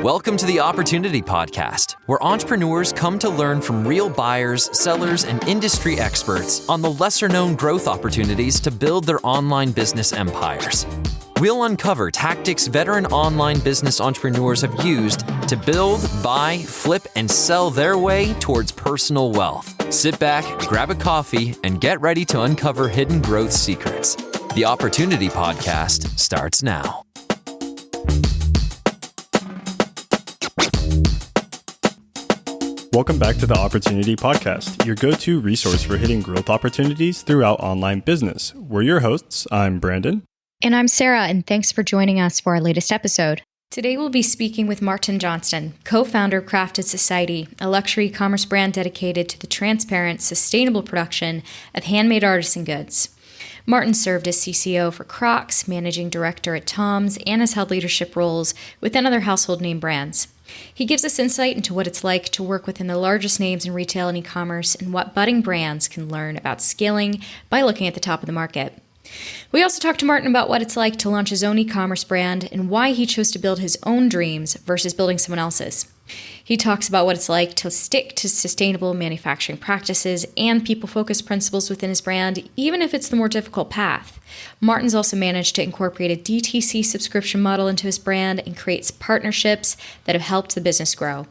Welcome to the Opportunity Podcast, where entrepreneurs come to learn from real buyers, sellers, and industry experts on the lesser-known growth opportunities to build their online business empires. We'll uncover tactics veteran online business entrepreneurs have used to build, buy, flip, and sell their way towards personal wealth. Sit back, grab a coffee, and get ready to uncover hidden growth secrets. The Opportunity Podcast starts now. Welcome back to the Opportunity Podcast, your go-to resource for hitting growth opportunities throughout online business. We're your hosts. I'm Brandon. And I'm Sarah, and thanks for joining us for our latest episode. Today we'll be speaking with Martin Johnston, co-founder of Crafted Society, a luxury commerce brand dedicated to the transparent, sustainable production of handmade artisan goods. Martin served as CCO for Crocs, managing director at Tom's, and has held leadership roles within other household name brands. He gives us insight into what it's like to work within the largest names in retail and e-commerce and what budding brands can learn about scaling by looking at the top of the market. We also talked to Martin about what it's like to launch his own e-commerce brand and why he chose to build his own dreams versus building someone else's. He talks about what it's like to stick to sustainable manufacturing practices and people-focused principles within his brand, even if it's the more difficult path. Martin's also managed to incorporate a DTC subscription model into his brand and creates partnerships that have helped the business grow.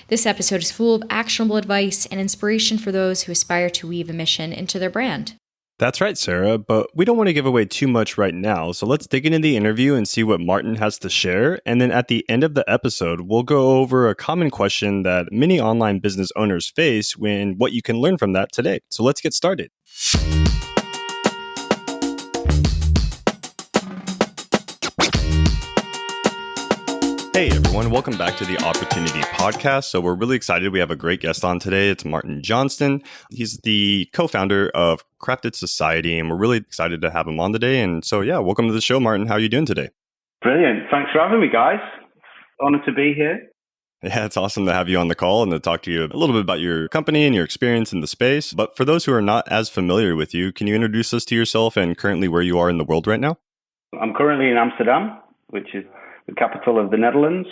This episode is full of actionable advice and inspiration for those who aspire to weave a mission into their brand. That's right, Sarah, but we don't want to give away too much right now, so let's dig into the interview and see what Martin has to share. And then at the end of the episode, we'll go over a common question that many online business owners face and what you can learn from that today. So let's get started. Hey everyone, welcome back to the Opportunity Podcast. So we're really excited. We have a great guest on today. It's Martin Johnston. He's the co-founder of Crafted Society, and we're really excited to have him on today. And so, welcome to the show, Martin. How are you doing today? Brilliant. Thanks for having me, guys. Honored to be here. Yeah, it's awesome to have you on the call and to talk to you a little bit about your company and your experience in the space. But for those who are not as familiar with you, can you introduce us to yourself and currently where you are in the world right now? I'm currently in Amsterdam, which is the capital of the Netherlands.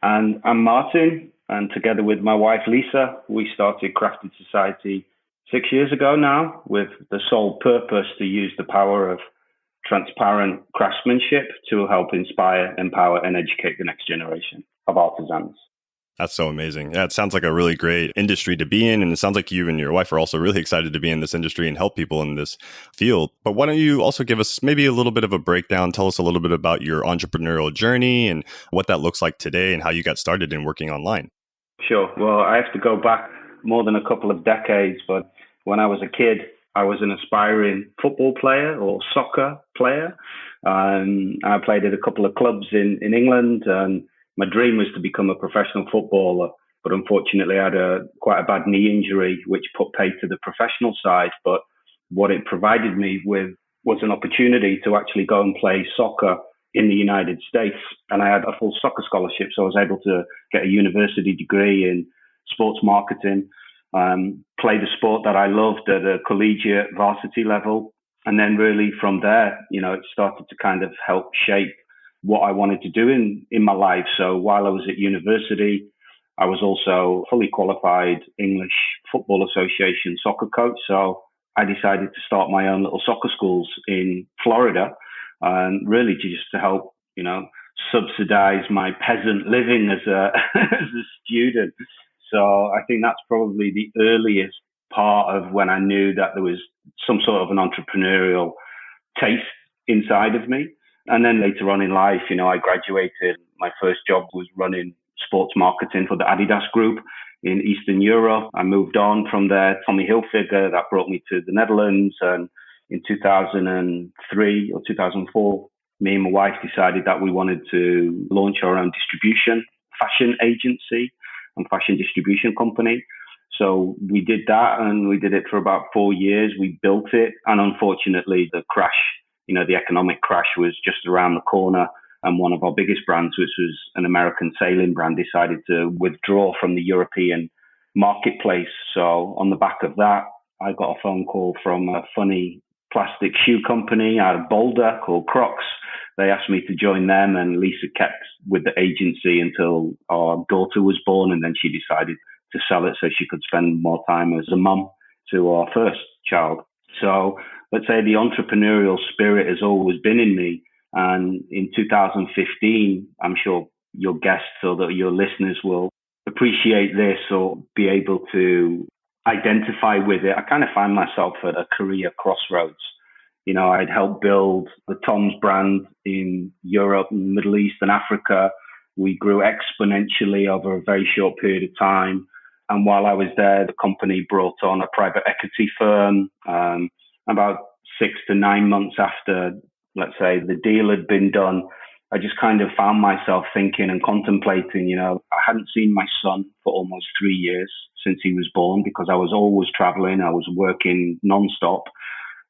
And I'm Martin, and together with my wife, Lisa, we started Crafted Society 6 years ago now with the sole purpose to use the power of transparent craftsmanship to help inspire, empower, and educate the next generation of artisans. That's so amazing. Yeah, it sounds like a really great industry to be in. And it sounds like you and your wife are also really excited to be in this industry and help people in this field. But why don't you also give us maybe a little bit of a breakdown? Tell us a little bit about your entrepreneurial journey and what that looks like today and how you got started in working online. Sure. Well, I have to go back more than a couple of decades. But when I was a kid, I was an aspiring football player or soccer player. I played at a couple of clubs in England, and my dream was to become a professional footballer, but unfortunately I had quite a bad knee injury, which put paid to the professional side. But what it provided me with was an opportunity to actually go and play soccer in the United States. And I had a full soccer scholarship, so I was able to get a university degree in sports marketing, play the sport that I loved at a collegiate varsity level. And then really from there, it started to kind of help shape what I wanted to do in my life. So while I was at university, I was also fully qualified English Football Association soccer coach. So I decided to start my own little soccer schools in Florida, and really just to help, subsidize my peasant living as a as a student. So I think that's probably the earliest part of when I knew that there was some sort of an entrepreneurial taste inside of me. And then later on in life, I graduated. My first job was running sports marketing for the Adidas group in Eastern Europe. I moved on from there. Tommy Hilfiger, that brought me to the Netherlands. And in 2003 or 2004, me and my wife decided that we wanted to launch our own distribution, fashion agency and fashion distribution company. So we did that, and we did it for about 4 years. We built it. And unfortunately, the crash, the economic crash was just around the corner, and one of our biggest brands, which was an American sailing brand, decided to withdraw from the European marketplace. So on the back of that, I got a phone call from a funny plastic shoe company out of Boulder called Crocs. They asked me to join them, and Lisa kept with the agency until our daughter was born, and then she decided to sell it so she could spend more time as a mum to our first child. So let's say the entrepreneurial spirit has always been in me. And in 2015, I'm sure your guests or that your listeners will appreciate this or be able to identify with it. I kind of find myself at a career crossroads. You know, I'd helped build the Tom's brand in Europe, Middle East, and Africa. We grew exponentially over a very short period of time. And while I was there, the company brought on a private equity firm. About 6 to 9 months after, let's say, the deal had been done, I just kind of found myself thinking and contemplating, you know, I hadn't seen my son for almost 3 years since he was born because I was always traveling. I was working nonstop.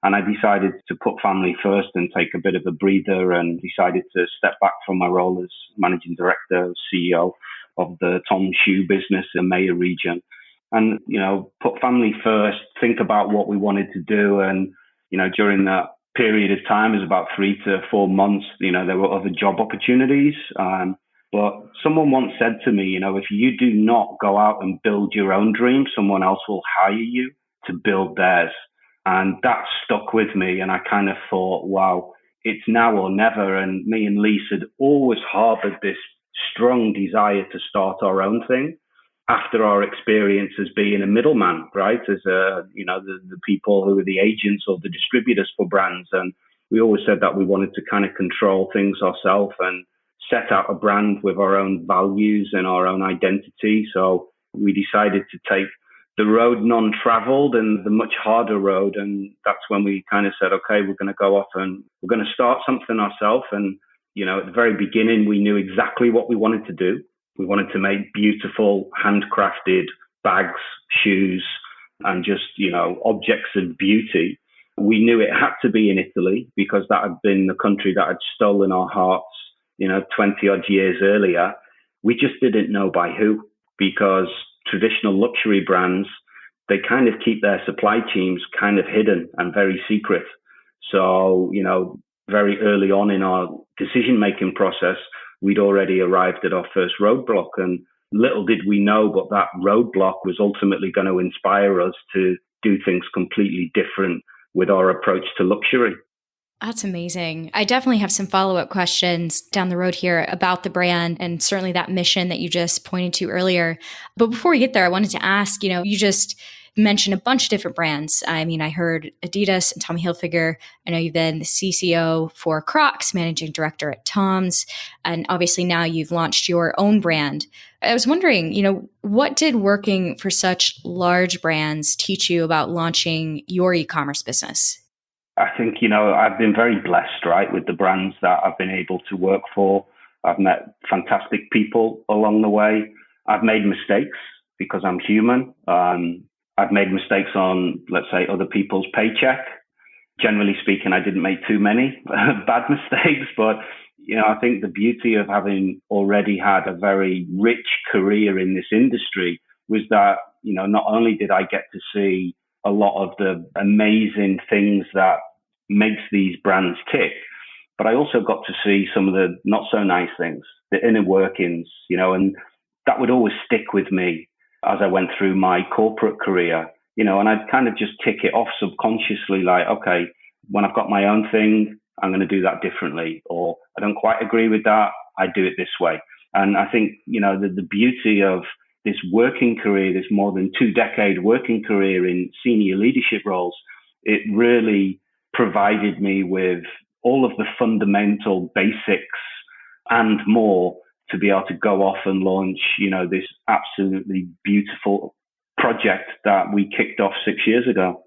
And I decided to put family first and take a bit of a breather, and decided to step back from my role as managing director, CEO of the Tom shoe business in the EMEA region. And, you know, put family first, think about what we wanted to do. And, you know, during that period of time, it was about 3 to 4 months, you know, there were other job opportunities. But someone once said to me, you know, if you do not go out and build your own dream, someone else will hire you to build theirs. And that stuck with me. And I kind of thought, wow, it's now or never. And me and Lisa had always harbored this strong desire to start our own thing after our experience as being a middleman, right? As you know, the people who are the agents or the distributors for brands. And we always said that we wanted to kind of control things ourselves and set out a brand with our own values and our own identity. So we decided to take the road non-traveled and the much harder road. And that's when we kind of said, okay, we're going to go off and we're going to start something ourselves. And, you know, at the very beginning, we knew exactly what we wanted to do. We wanted to make beautiful, handcrafted bags, shoes, and just, you know, objects of beauty. We knew it had to be in Italy because that had been the country that had stolen our hearts, you know, 20 odd years earlier. We just didn't know by who, because traditional luxury brands, they kind of keep their supply chains kind of hidden and very secret. So, you know, very early on in our decision-making process, we'd already arrived at our first roadblock. And little did we know, but that roadblock was ultimately going to inspire us to do things completely different with our approach to luxury. That's amazing. I definitely have some follow-up questions down the road here about the brand and certainly that mission that you just pointed to earlier. But before we get there, I wanted to ask, you know, you just mentioned a bunch of different brands. I mean, I heard Adidas and Tommy Hilfiger. I know you've been the CCO for Crocs, managing director at Tom's, and obviously now you've launched your own brand. I was wondering, you know, what did working for such large brands teach you about launching your e-commerce business? I think, you know, I've been very blessed, right, with the brands that I've been able to work for. I've met fantastic people along the way. I've made mistakes because I'm human. I've made mistakes on, let's say, other people's paycheck. Generally speaking, I didn't make too many bad mistakes, but, you know, I think the beauty of having already had a very rich career in this industry was that, you know, not only did I get to see a lot of the amazing things that makes these brands tick, but I also got to see some of the not so nice things, the inner workings, you know, and that would always stick with me as I went through my corporate career, you know, and I'd kind of just tick it off subconsciously, like, okay, when I've got my own thing, I'm going to do that differently, or I don't quite agree with that, I do it this way. And I think, you know, the beauty of this working career, this more than 2-decade working career in senior leadership roles, it really provided me with all of the fundamental basics and more to be able to go off and launch, you know, this absolutely beautiful project that we kicked off 6 years ago.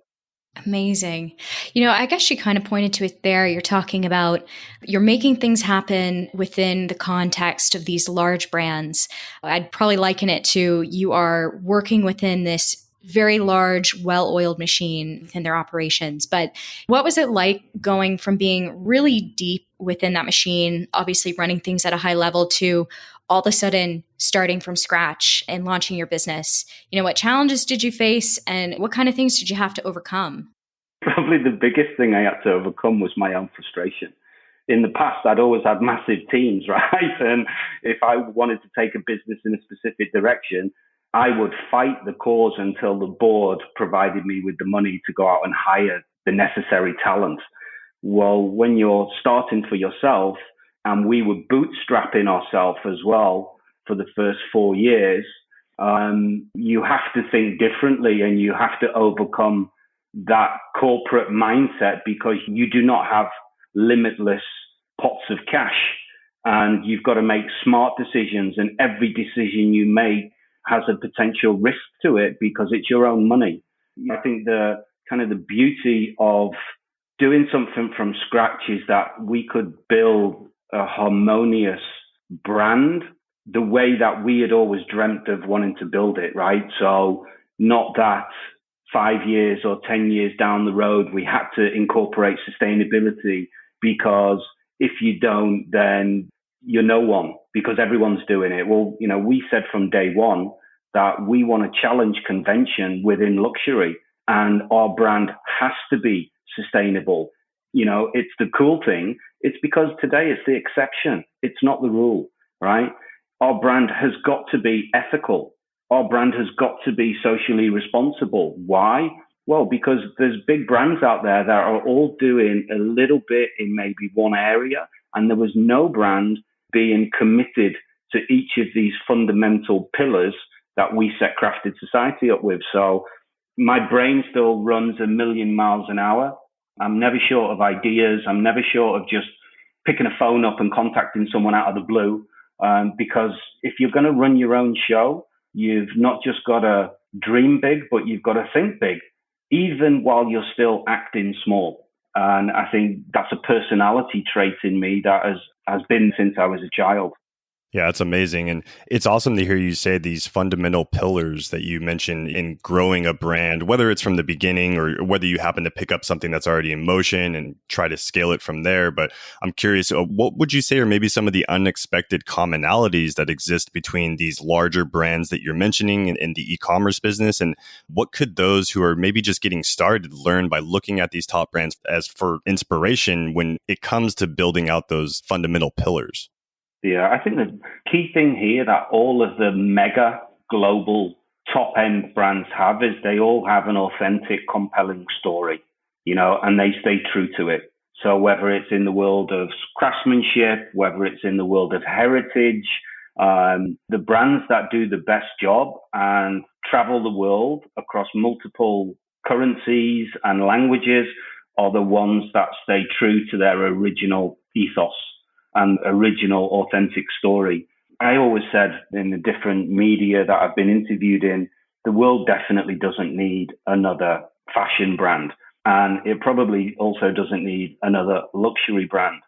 Amazing. You know, I guess you kind of pointed to it there. You're talking about you're making things happen within the context of these large brands. I'd probably liken it to you are working within this very large, well-oiled machine within their operations. But what was it like going from being really deep within that machine, obviously running things at a high level, to all of a sudden starting from scratch and launching your business? You know, what challenges did you face and what kind of things did you have to overcome? Probably the biggest thing I had to overcome was my own frustration. In the past, I'd always had massive teams, right? And if I wanted to take a business in a specific direction, I would fight the cause until the board provided me with the money to go out and hire the necessary talent. Well, when you're starting for yourself, and we were bootstrapping ourselves as well for the first 4 years, you have to think differently and you have to overcome that corporate mindset because you do not have limitless pots of cash, and you've got to make smart decisions, and every decision you make has a potential risk to it because it's your own money. I think the beauty of doing something from scratch is that we could build a harmonious brand the way that we had always dreamt of wanting to build it, right? So not that 5 years or 10 years down the road, we had to incorporate sustainability because if you don't, then you're no one because everyone's doing it. Well, we said from day one that we want to challenge convention within luxury, and our brand has to be sustainable. It's the cool thing. It's because today it's the exception. It's not the rule, right? Our brand has got to be ethical. Our brand has got to be socially responsible. Why? Well, because there's big brands out there that are all doing a little bit in maybe one area, and there was no brand being committed to each of these fundamental pillars that we set Crafted Society up with. So my brain still runs a million miles an hour. I'm never short of ideas. I'm never short of just picking a phone up and contacting someone out of the blue. Because if you're going to run your own show, you've not just got to dream big, but you've got to think big, even while you're still acting small. And I think that's a personality trait in me that has been since I was a child. Yeah, it's amazing. And it's awesome to hear you say these fundamental pillars that you mentioned in growing a brand, whether it's from the beginning or whether you happen to pick up something that's already in motion and try to scale it from there. But I'm curious, what would you say are maybe some of the unexpected commonalities that exist between these larger brands that you're mentioning in the e-commerce business? And what could those who are maybe just getting started learn by looking at these top brands as for inspiration when it comes to building out those fundamental pillars? Yeah, I think the key thing here that all of the mega global top end brands have is they all have an authentic, compelling story, and they stay true to it. So whether it's in the world of craftsmanship, whether it's in the world of heritage, the brands that do the best job and travel the world across multiple currencies and languages are the ones that stay true to their original ethos and original authentic story. I always said in the different media that I've been interviewed in, the world definitely doesn't need another fashion brand. And it probably also doesn't need another luxury brand.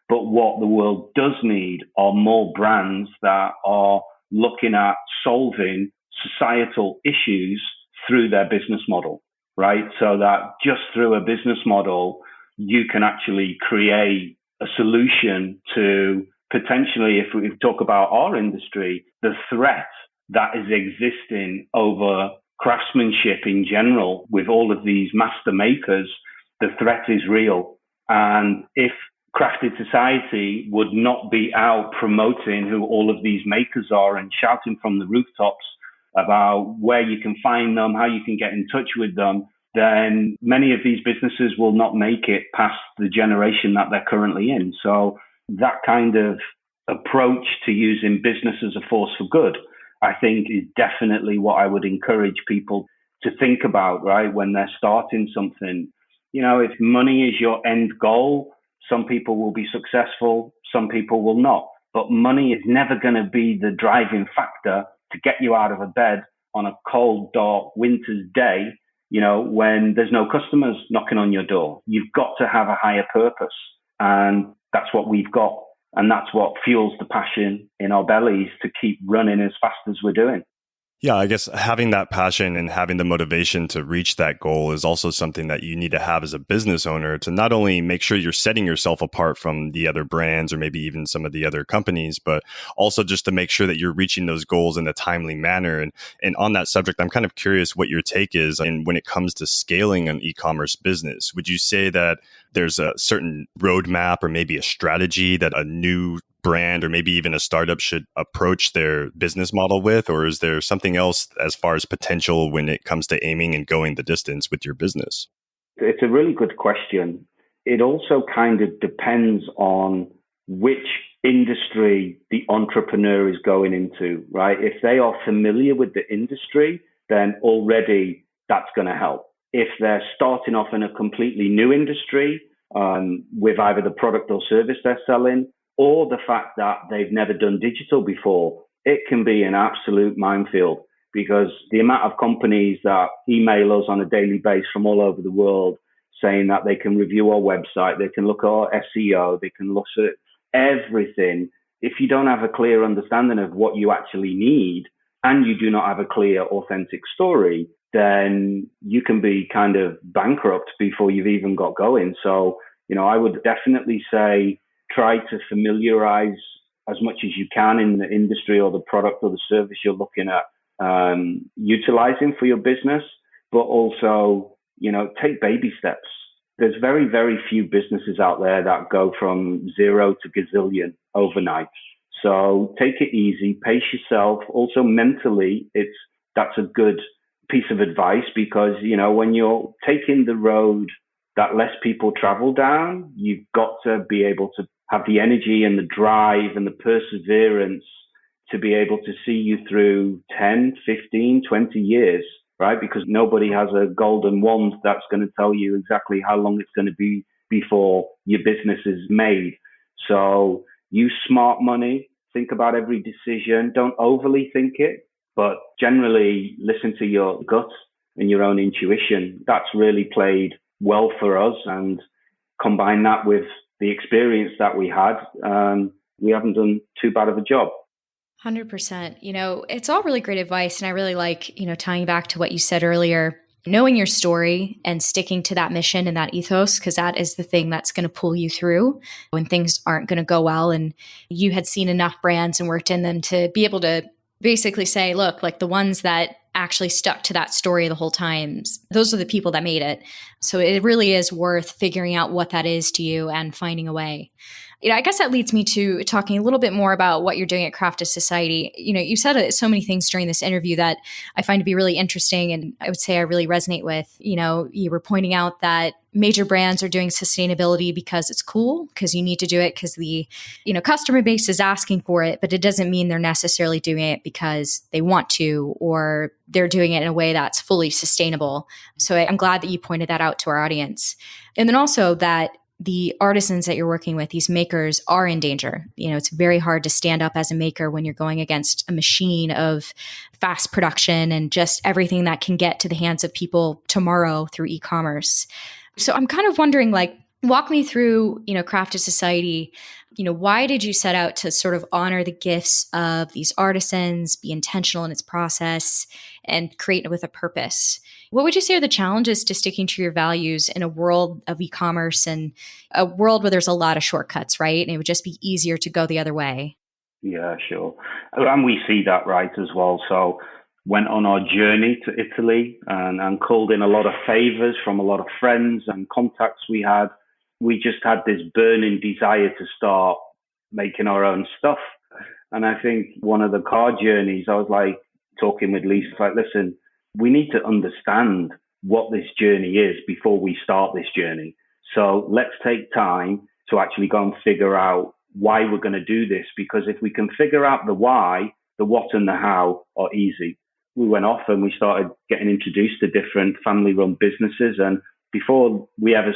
But what the world does need are more brands that are looking at solving societal issues through their business model, right? So that just through a business model, you can actually create a solution to potentially, if we talk about our industry, the threat that is existing over craftsmanship in general with all of these master makers. The threat is real. And if Crafted Society would not be out promoting who all of these makers are and shouting from the rooftops about where you can find them, how you can get in touch with them, then many of these businesses will not make it past the generation that they're currently in. So that kind of approach to using business as a force for good, I think, is definitely what I would encourage people to think about, right, when they're starting something. If money is your end goal, some people will be successful, some people will not. But money is never going to be the driving factor to get you out of a bed on a cold, dark winter's day, when there's no customers knocking on your door. You've got to have a higher purpose. And that's what we've got. And that's what fuels the passion in our bellies to keep running as fast as we're doing. Yeah, I guess having that passion and having the motivation to reach that goal is also something that you need to have as a business owner to not only make sure you're setting yourself apart from the other brands or maybe even some of the other companies, but also just to make sure that you're reaching those goals in a timely manner. And on that subject, I'm kind of curious what your take is. And when it comes to scaling an e-commerce business, would you say that there's a certain roadmap or maybe a strategy that a new brand or maybe even a startup should approach their business model with? Or is there something else as far as potential when it comes to aiming and going the distance with your business? It's a really good question. It also kind of depends on which industry the entrepreneur is going into, right? If they are familiar with the industry, then already that's going to help. If they're starting off in a completely new industry with either the product or service they're selling, or the fact that they've never done digital before, it can be an absolute minefield because the amount of companies that email us on a daily basis from all over the world saying that they can review our website, they can look at our SEO, they can look at everything. If you don't have a clear understanding of what you actually need and you do not have a clear, authentic story, then you can be kind of bankrupt before you've even got going. So, I would definitely say, try to familiarize as much as you can in the industry or the product or the service you're looking at utilizing for your business, but also, take baby steps. There's very, very few businesses out there that go from 0 to gazillion overnight. So take it easy, pace yourself. Also mentally, that's a good piece of advice because, when you're taking the road that less people travel down, you've got to be able to have the energy and the drive and the perseverance to be able to see you through 10, 15, 20 years, right? Because nobody has a golden wand that's going to tell you exactly how long it's going to be before your business is made. So use smart money, think about every decision, don't overly think it, but generally listen to your gut and your own intuition. That's really played well for us, and combine that with the experience that we had, we haven't done too bad of a job. 100%. It's all really great advice. And I really like, tying back to what you said earlier, knowing your story and sticking to that mission and that ethos, because that is the thing that's going to pull you through when things aren't going to go well. And you had seen enough brands and worked in them to be able to basically say, look, like the ones that actually stuck to that story the whole time, those are the people that made it. So it really is worth figuring out what that is to you and finding a way. I guess that leads me to talking a little bit more about what you're doing at Crafted Society. You said so many things during this interview that I find to be really interesting, and I would say I really resonate with. You were pointing out that major brands are doing sustainability because it's cool, because you need to do it because the customer base is asking for it, but it doesn't mean they're necessarily doing it because they want to, or they're doing it in a way that's fully sustainable. So I'm glad that you pointed that out to our audience. And then also that the artisans that you're working with, these makers, are in danger. It's very hard to stand up as a maker when you're going against a machine of fast production and just everything that can get to the hands of people tomorrow through e-commerce. So I'm kind of wondering, walk me through, Crafted Society. Why did you set out to sort of honor the gifts of these artisans, be intentional in its process, and create it with a purpose? What would you say are the challenges to sticking to your values in a world of e-commerce and a world where there's a lot of shortcuts, right? And it would just be easier to go the other way. Yeah, sure. And we see that, right, as well. So went on our journey to Italy and called in a lot of favors from a lot of friends and contacts we had. We just had this burning desire to start making our own stuff. And I think one of the car journeys, I was talking with Lisa, listen, we need to understand what this journey is before we start this journey. So let's take time to actually go and figure out why we're going to do this. Because if we can figure out the why, the what and the how are easy. We went off and we started getting introduced to different family-run businesses. And before we ever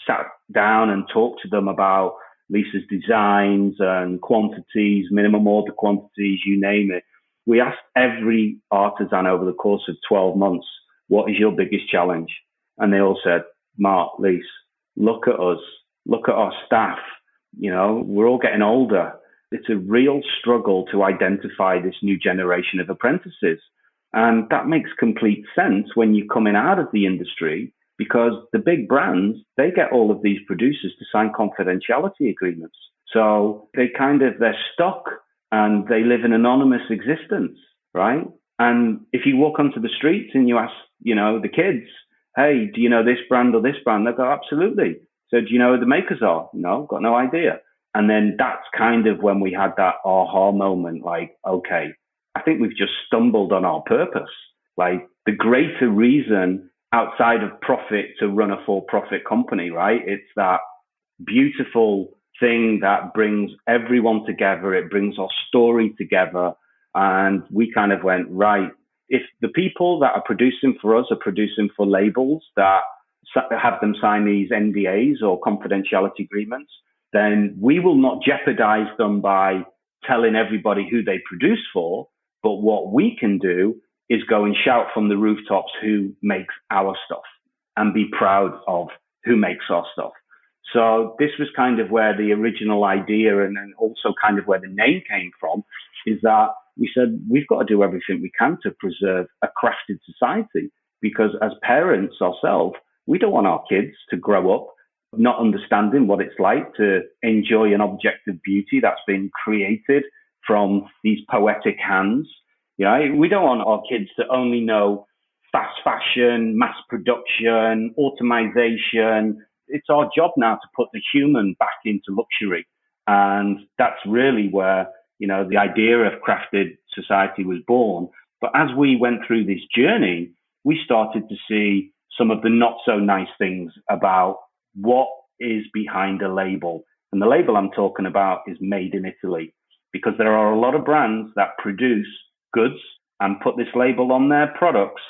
sat down and talked to them about Lisa's designs and quantities, minimum order quantities, you name it, we asked every artisan over the course of 12 months, what is your biggest challenge? And they all said, Mark, Lisa, look at us, look at our staff. We're all getting older. It's a real struggle to identify this new generation of apprentices. And that makes complete sense when you're coming out of the industry, because the big brands, they get all of these producers to sign confidentiality agreements. So they're stuck and they live an anonymous existence, right? And if you walk onto the streets and you ask, the kids, hey, do you know this brand or this brand? They go, absolutely. So do you know who the makers are? No, got no idea. And then that's kind of when we had that aha moment, like, okay, I think we've just stumbled on our purpose. Like, the greater reason outside of profit to run a for-profit company, right? It's that beautiful thing that brings everyone together. It brings our story together. And we kind of went, right, if the people that are producing for us are producing for labels that have them sign these NDAs or confidentiality agreements, then we will not jeopardize them by telling everybody who they produce for. But what we can do is go and shout from the rooftops who makes our stuff and be proud of who makes our stuff. So this was kind of where the original idea and then also kind of where the name came from, is that we said we've got to do everything we can to preserve a crafted society, because as parents ourselves, we don't want our kids to grow up not understanding what it's like to enjoy an object of beauty that's been created from these poetic hands. We don't want our kids to only know fast fashion, mass production, automation. It's our job now to put the human back into luxury. And that's really where, the idea of crafted society was born. But as we went through this journey, we started to see some of the not so nice things about what is behind a label. And the label I'm talking about is made in Italy, because there are a lot of brands that produce goods and put this label on their products.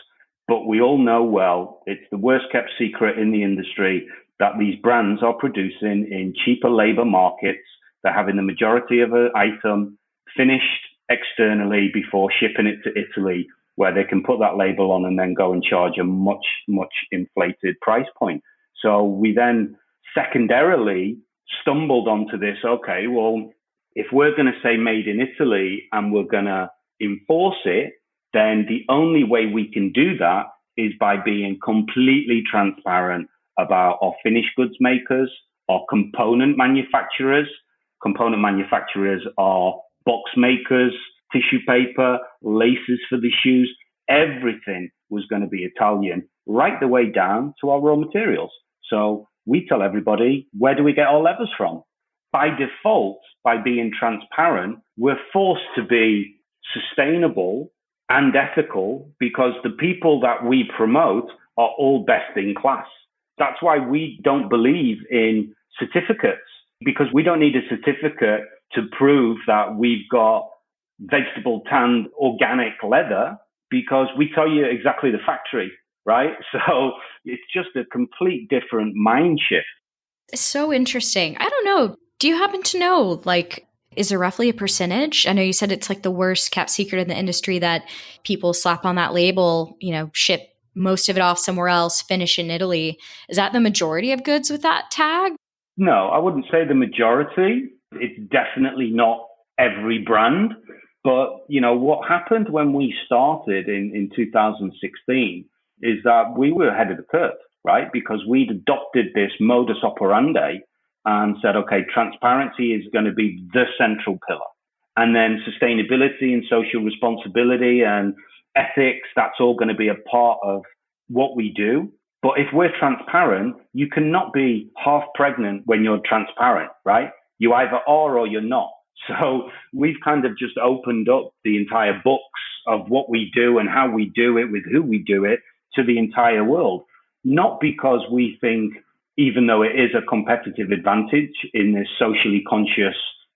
But we all know, well, it's the worst kept secret in the industry that these brands are producing in cheaper labor markets. They're having the majority of an item finished externally before shipping it to Italy, where they can put that label on and then go and charge a much, much inflated price point. So we then secondarily stumbled onto this, okay, well, if we're going to say made in Italy and we're going to enforce it, then the only way we can do that is by being completely transparent about our finished goods makers, our component manufacturers. Component manufacturers are box makers, tissue paper, laces for the shoes. Everything was going to be Italian, right the way down to our raw materials. So we tell everybody, where do we get our levers from? By default, by being transparent, we're forced to be sustainable and ethical, because the people that we promote are all best in class. That's why we don't believe in certificates, because we don't need a certificate to prove that we've got vegetable tanned organic leather, because we tell you exactly the factory, right? So it's just a complete different mind shift. It's so interesting. I don't know. Do you happen to know, is there roughly a percentage? I know you said it's like the worst kept secret in the industry that people slap on that label, ship most of it off somewhere else, finish in Italy. Is that the majority of goods with that tag? No, I wouldn't say the majority. It's definitely not every brand. But, what happened when we started in 2016 is that we were ahead of the curve, right? Because we'd adopted this modus operandi and said, okay, transparency is going to be the central pillar. And then sustainability and social responsibility and ethics, that's all going to be a part of what we do. But if we're transparent, you cannot be half pregnant when you're transparent, right? You either are or you're not. So we've kind of just opened up the entire books of what we do and how we do it, with who we do it, to the entire world. Not because we think, even though it is a competitive advantage in this socially conscious,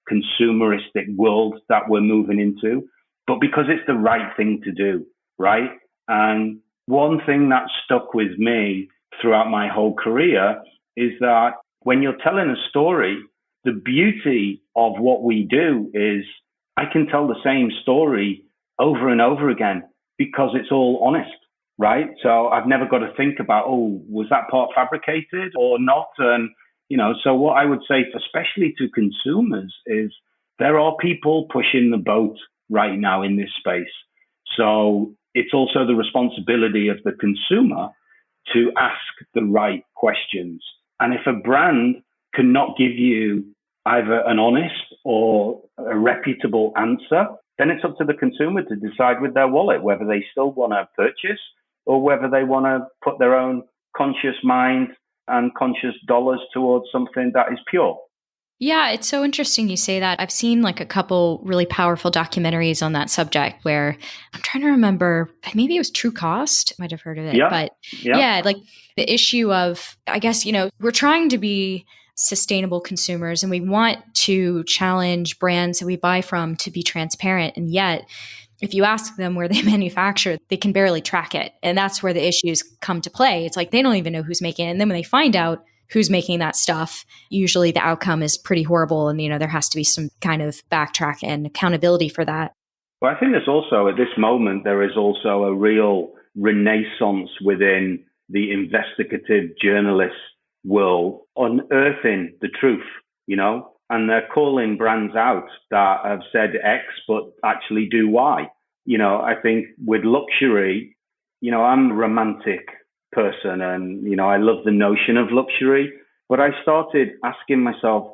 consumeristic world that we're moving into, but because it's the right thing to do, right? And one thing that stuck with me throughout my whole career is that when you're telling a story, the beauty of what we do is I can tell the same story over and over again because it's all honest, right? So I've never got to think about, was that part fabricated or not? And, so what I would say, especially to consumers, is there are people pushing the boat right now in this space. So it's also the responsibility of the consumer to ask the right questions. And if a brand cannot give you either an honest or a reputable answer, then it's up to the consumer to decide with their wallet whether they still want to purchase or whether they want to put their own conscious mind and conscious dollars towards something that is pure. Yeah, it's so interesting you say that. I've seen like a couple really powerful documentaries on that subject where I'm trying to remember, maybe it was True Cost. Might have heard of it. Yeah. But yeah, like the issue of, I guess, we're trying to be sustainable consumers and we want to challenge brands that we buy from to be transparent. And yet, if you ask them where they manufacture, they can barely track it. And that's where the issues come to play. It's like they don't even know who's making it. And then when they find out who's making that stuff, usually the outcome is pretty horrible. And, there has to be some kind of backtrack and accountability for that. Well, I think there's also, at this moment, there is also a real renaissance within the investigative journalist world, unearthing the truth, and they're calling brands out that have said X, but actually do Y. I think with luxury, I'm a romantic person and, I love the notion of luxury, but I started asking myself,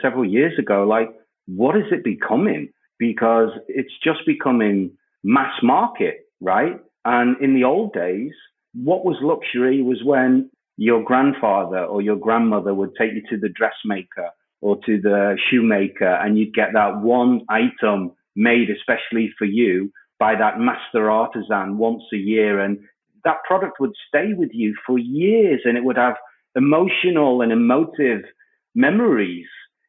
several years ago, like, what is it becoming? Because it's just becoming mass market, right? And in the old days, what was luxury was when your grandfather or your grandmother would take you to the dressmaker or to the shoemaker and you'd get that one item made especially for you by that master artisan once a year. And that product would stay with you for years and it would have emotional and emotive memories.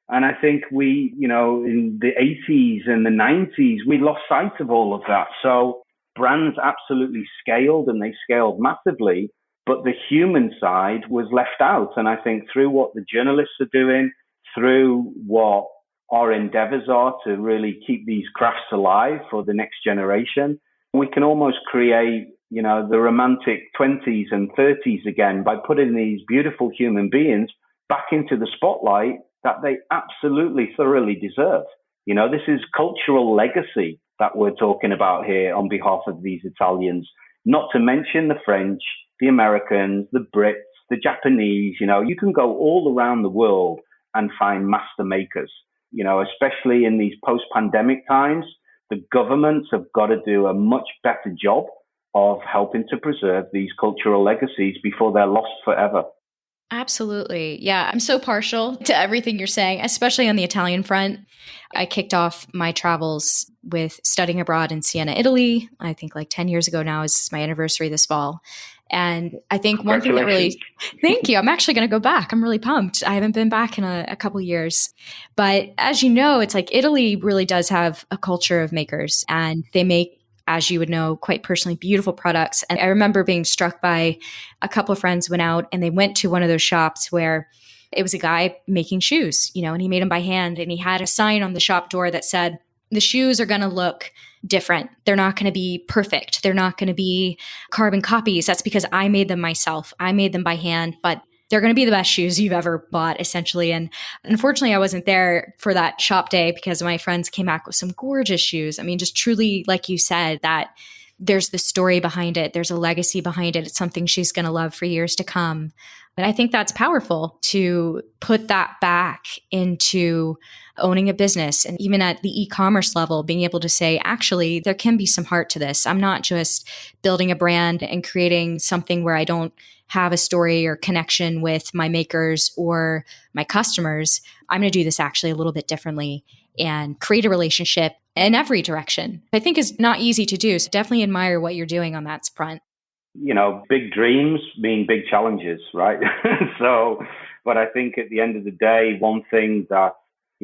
And I think we, in the 80s and the 90s, we lost sight of all of that. So brands absolutely scaled and they scaled massively, but the human side was left out. And I think through what the journalists are doing, through what our endeavors are to really keep these crafts alive for the next generation, we can almost create, the romantic 20s and 30s again by putting these beautiful human beings back into the spotlight that they absolutely thoroughly deserve. This is cultural legacy that we're talking about here on behalf of these Italians, not to mention the French, the Americans, the Brits, the Japanese. You can go all around the world and find master makers, especially in these post-pandemic times. The governments have got to do a much better job of helping to preserve these cultural legacies before they're lost forever. Absolutely. Yeah, I'm so partial to everything you're saying, especially on the Italian front. I kicked off my travels with studying abroad in Siena, Italy. I think like 10 years ago now is my anniversary this fall. And I think one thing that really, thank you. I'm actually going to go back. I'm really pumped. I haven't been back in a couple years. But as you know, it's like Italy really does have a culture of makers and they make, as you would know, quite personally, beautiful products. And I remember being struck by a couple of friends went out and they went to one of those shops where it was a guy making shoes, and he made them by hand. And he had a sign on the shop door that said, the shoes are going to look different. They're not going to be perfect. They're not going to be carbon copies. That's because I made them myself. I made them by hand, but they're going to be the best shoes you've ever bought, essentially. And unfortunately, I wasn't there for that shop day because my friends came back with some gorgeous shoes. I mean, just truly, like you said, that there's the story behind it. There's a legacy behind it. It's something she's going to love for years to come. And I think that's powerful to put that back into owning a business. And even at the e-commerce level, being able to say, actually, there can be some heart to this. I'm not just building a brand and creating something where I don't have a story or connection with my makers or my customers. I'm going to do this actually a little bit differently and create a relationship in every direction. I think is not easy to do. So definitely admire what you're doing on that front. Big dreams mean big challenges, right? But I think at the end of the day, one thing that,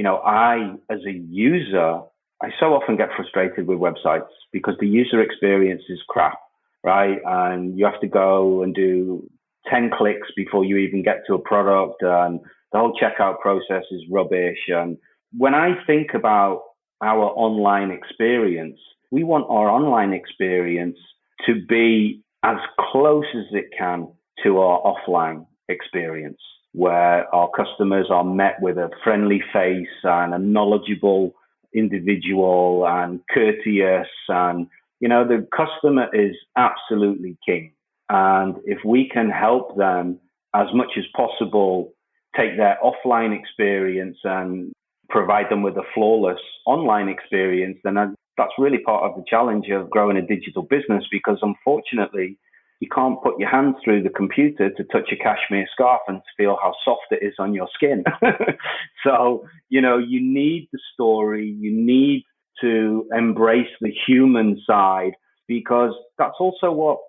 I, as a user, I so often get frustrated with websites because the user experience is crap, right? And you have to go and do 10 clicks before you even get to a product, and the whole checkout process is rubbish. And when I think about our online experience, we want our online experience to be as close as it can to our offline experience, where our customers are met with a friendly face and a knowledgeable individual and courteous and The customer is absolutely king. And if we can help them as much as possible take their offline experience and provide them with a flawless online experience, then that's really part of the challenge of growing a digital business, because unfortunately, you can't put your hands through the computer to touch a cashmere scarf and feel how soft it is on your skin. So, you need the story, you need to embrace the human side, because that's also what,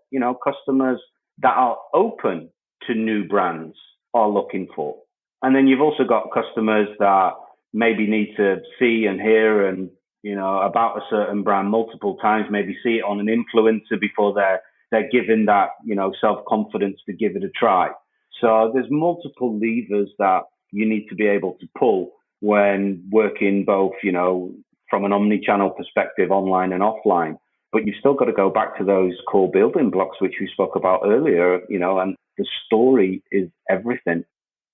customers that are open to new brands are looking for. And then you've also got customers that maybe need to see and hear and, about a certain brand multiple times, maybe see it on an influencer before they're given that, self-confidence to give it a try. So there's multiple levers that you need to be able to pull when working both, from an omni-channel perspective, online and offline. But you've still got to go back to those core building blocks, which we spoke about earlier, and the story is everything.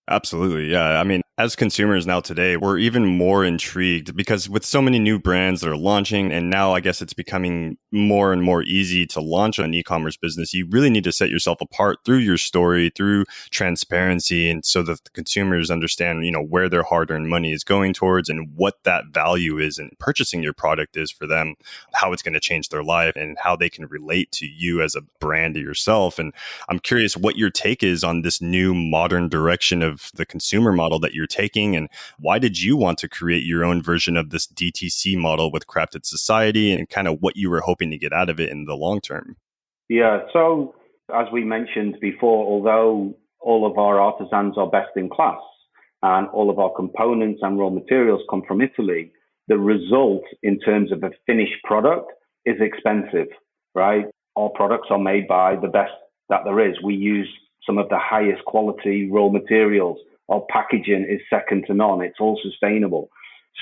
Absolutely. Yeah. I mean, as consumers now today, we're even more intrigued because with so many new brands that are launching, and now I guess it's becoming more and more easy to launch an e-commerce business, you really need to set yourself apart through your story, through transparency, and so that the consumers understand, where their hard-earned money is going towards and what that value is in purchasing your product is for them, how it's going to change their life and how they can relate to you as a brand yourself. And I'm curious what your take is on this new modern direction of the consumer model that you're taking, and why did you want to create your own version of this DTC model with Crafted Society, and kind of what you were hoping to get out of it in the long term? Yeah, so as we mentioned before, although all of our artisans are best in class and all of our components and raw materials come from Italy, the result in terms of a finished product is expensive, right? Our products are made by the best that there is. We use some of the highest quality raw materials. Our packaging is second to none. It's all sustainable.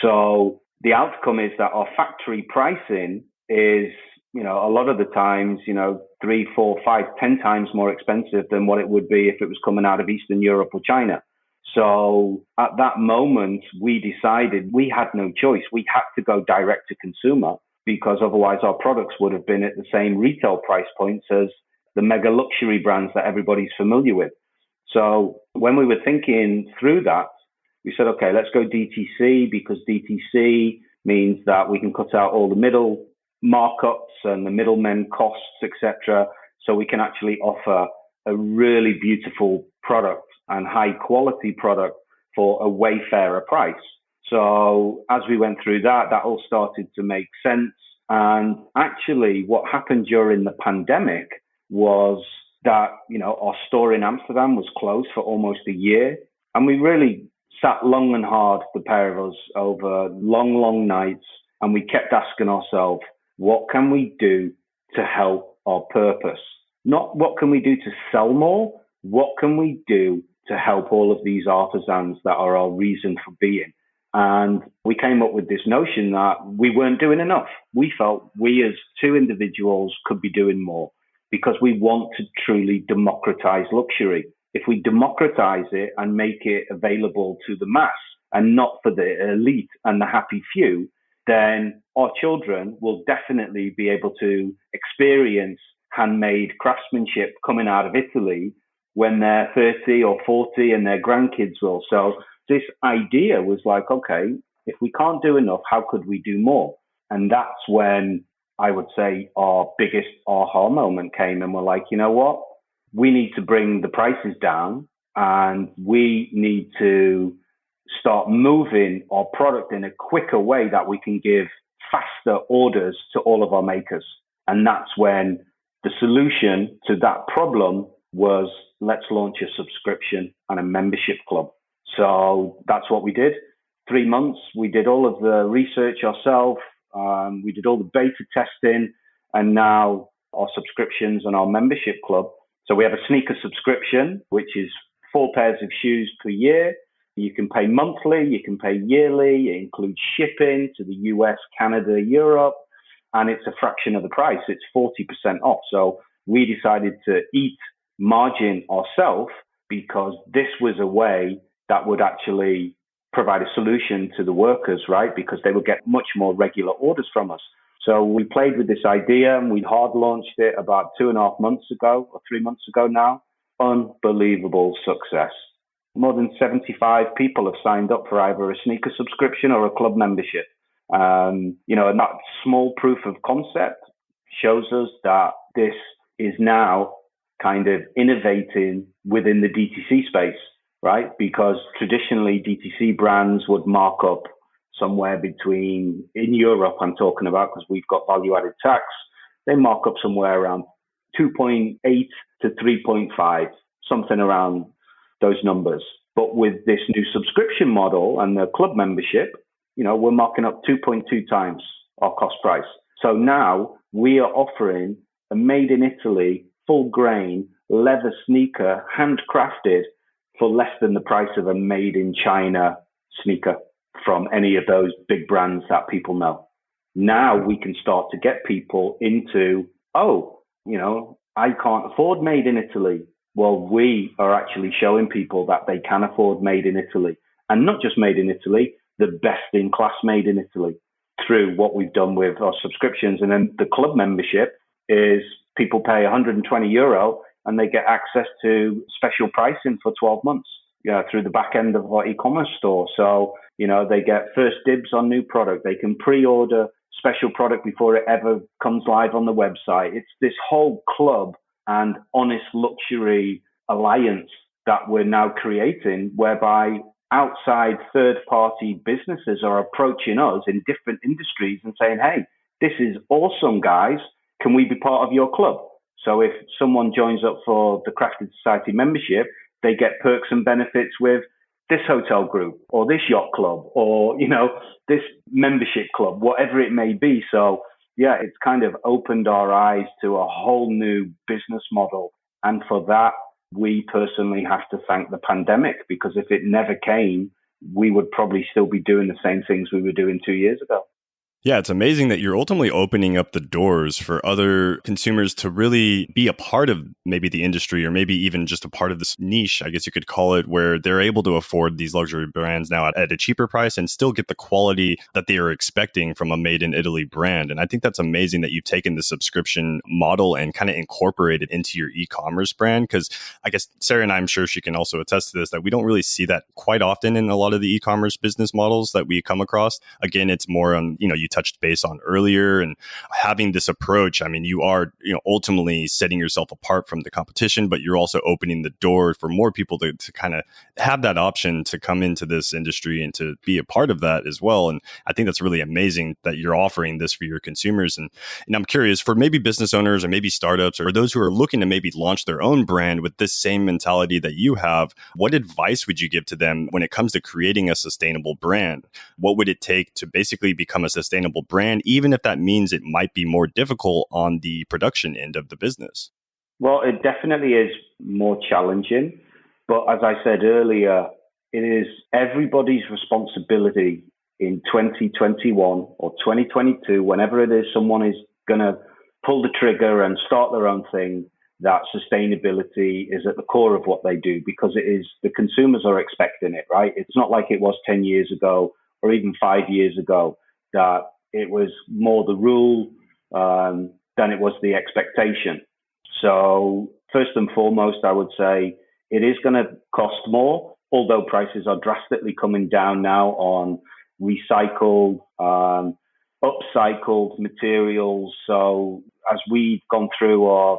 So the outcome is that our factory pricing is, a lot of the times, 3, 4, 5, 10 times more expensive than what it would be if it was coming out of Eastern Europe or China. So at that moment, we decided we had no choice. We had to go direct to consumer, because otherwise our products would have been at the same retail price points as the mega luxury brands that everybody's familiar with. So when we were thinking through that, we said, okay, let's go DTC, because DTC means that we can cut out all the middle markups and the middlemen costs, etc. So we can actually offer a really beautiful product and high quality product for a way fairer price. So as we went through that all started to make sense. And actually what happened during the pandemic was that, our store in Amsterdam was closed for almost a year. And we really sat long and hard, the pair of us, over long, long nights. And we kept asking ourselves, what can we do to help our purpose? Not what can we do to sell more? What can we do to help all of these artisans that are our reason for being? And we came up with this notion that we weren't doing enough. We felt we as two individuals could be doing more, because we want to truly democratize luxury. If we democratize it and make it available to the mass and not for the elite and the happy few, then our children will definitely be able to experience handmade craftsmanship coming out of Italy when they're 30 or 40, and their grandkids will. So this idea was like, okay, if we can't do enough, how could we do more? And that's when I would say our biggest aha moment came, and we're like, you know what? We need to bring the prices down, and we need to start moving our product in a quicker way that we can give faster orders to all of our makers. And that's when the solution to that problem was, let's launch a subscription and a membership club. So that's what we did. 3 months, we did all of the research ourselves. We did all the beta testing, and now our subscriptions and our membership club. So we have a sneaker subscription, which is 4 pairs of shoes per year. You can pay monthly, you can pay yearly. It includes shipping to the US, Canada, Europe, and it's a fraction of the price. It's 40% off. So we decided to eat margin ourselves, because this was a way that would actually provide a solution to the workers, right? Because they would get much more regular orders from us. So we played with this idea and we hard launched it about 2.5 months ago or 3 months ago now. Unbelievable success. More than 75 people have signed up for either a sneaker subscription or a club membership. And that small proof of concept shows us that this is now kind of innovating within the DTC space, right? Because traditionally DTC brands would mark up somewhere between, in Europe I'm talking about because we've got value added tax, they mark up somewhere around 2.8 to 3.5, something around those numbers. But with this new subscription model and the club membership, we're marking up 2.2 times our cost price. So now we are offering a made in Italy, full grain, leather sneaker, handcrafted for less than the price of a made in China sneaker from any of those big brands that people know. Now we can start to get people into, I can't afford made in Italy. Well, we are actually showing people that they can afford made in Italy, and not just made in Italy, the best in class made in Italy through what we've done with our subscriptions. And then the club membership is people pay €120 and they get access to special pricing for 12 months through the back end of our e-commerce store. So, they get first dibs on new product. They can pre-order special product before it ever comes live on the website. It's this whole club and honest luxury alliance that we're now creating, whereby outside third-party businesses are approaching us in different industries and saying, hey, this is awesome, guys. Can we be part of your club? So if someone joins up for the Crafted Society membership, they get perks and benefits with this hotel group or this yacht club or, this membership club, whatever it may be. So yeah, it's kind of opened our eyes to a whole new business model. And for that, we personally have to thank the pandemic, because if it never came, we would probably still be doing the same things we were doing 2 years ago. Yeah, it's amazing that you're ultimately opening up the doors for other consumers to really be a part of maybe the industry, or maybe even just a part of this niche, I guess you could call it, where they're able to afford these luxury brands now at a cheaper price and still get the quality that they are expecting from a made in Italy brand. And I think that's amazing that you've taken the subscription model and kind of incorporated into your e-commerce brand, because I guess Sarah and I'm sure she can also attest to this, that we don't really see that quite often in a lot of the e-commerce business models that we come across. Again, it's more on, you touched base on earlier, and having this approach, I mean, you are, ultimately setting yourself apart from the competition, but you're also opening the door for more people to kind of have that option to come into this industry and to be a part of that as well. And I think that's really amazing that you're offering this for your consumers. And I'm curious, for maybe business owners or maybe startups or those who are looking to maybe launch their own brand with this same mentality that you have, what advice would you give to them when it comes to creating a sustainable brand? What would it take to basically become a sustainable brand, even if that means it might be more difficult on the production end of the business? Well, it definitely is more challenging. But as I said earlier, it is everybody's responsibility in 2021 or 2022, whenever it is someone is going to pull the trigger and start their own thing, that sustainability is at the core of what they do, because it is, the consumers are expecting it, right? It's not like it was 10 years ago or even 5 years ago, that it was more the rule than it was the expectation. So first and foremost, I would say it is going to cost more, although prices are drastically coming down now on recycled, upcycled materials. So as we've gone through our